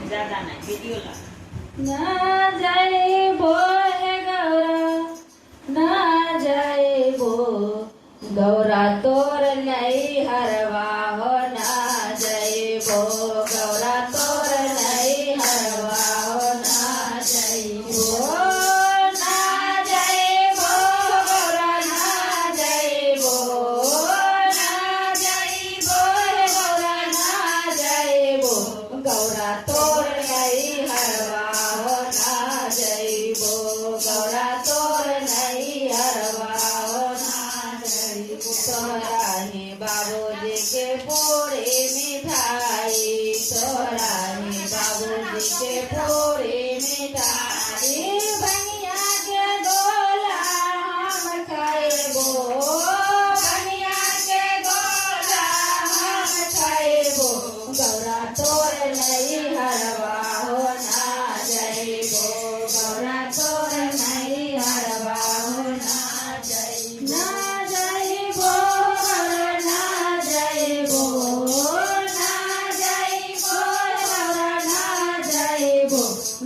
ज्यादा नहीं वीडियो ला ना जाइबो हे गौरा ना जाइबो गौरा तोर नहीं हरवा हो ना जाइबो गौरा तोर नहीं हरवा हो ना जाइबो ना जाइबो गौरा ना जाइबो ना जाइबो हे गौरा ना जाइबो गौरा तोर नहीं हरवा हो ना जाइबो गौरा तोर नहीं हरवा हो ना जाइबो तोरा ही बाबूजी के पूरी मिठाई तोरा ही बाबूजी के पूरी मिठाई बनिया के गोला हम खाइबो बनिया के गोला हम खाइबो गौरा तोर नहीं हरवा हो ना जाइबो गौरा तोर नहीं हरवा हो ना जाइबो ना जाइबो गौरा ना जाइबो ना जाइबो गौरा ना जाइबो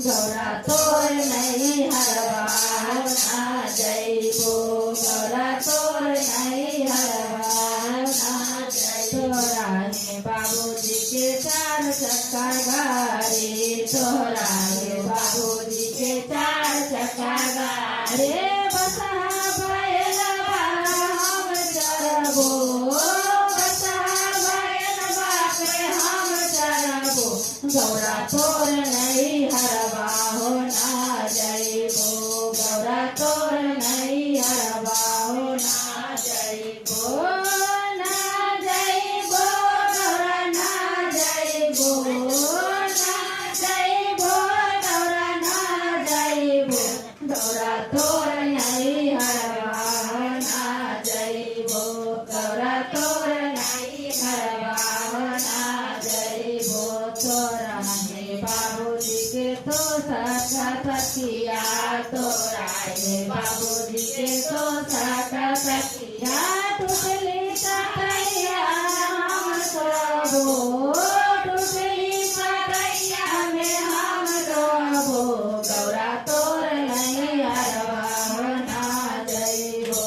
गौरा तोर नहीं हरवा हो ना जाइबो गौरा तोर नहीं हरवा हो ना जाइबो तोरा हे बाबूजी के चार चक्का गाड़ी तोरा हे बाबूजी के चार चक्का गाड़ी बसा बैलवा हम चरबो बसा बैलवा पे हम चरबो गौरा तोर नहीं हरवा हो ना जाइबो गौरा तोर नहीं हरवा हो ना जाइबो ना जाइबो गौरा ना जाइबो ना जाइबो गौरा ना जाइबो गौरा तोर नहीं हरवा हो ना जाइबो गौरा तोर नहीं हरवा हो ना जाइबो तोरा हे बाबूजी के तो सका सखिया तोरा हे बाबूजी के तो सका सखिया टूटली सकैया हम रोबो टूटली सकैया में हम रोबो गौरा तोर नहीं हरवा हो ना जाइबो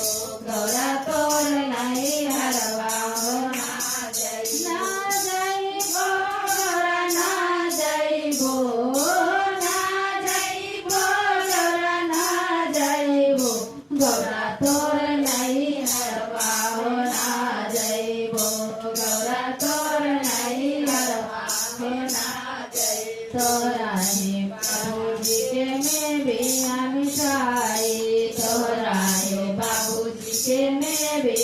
गौरा तोर नहीं हरवा हो ना जाइबो ना जाइबो गौरा ना जाइबो ना जाइबो गौरा ना जाइबो गौरा तोर नहीं हरवा हो ना जाइबो गौरा तोर नहीं हरवा हो ना जाइबो तोरा हे बाबूजी के में भी मिठाई तोरा हे बाबूजी के में भी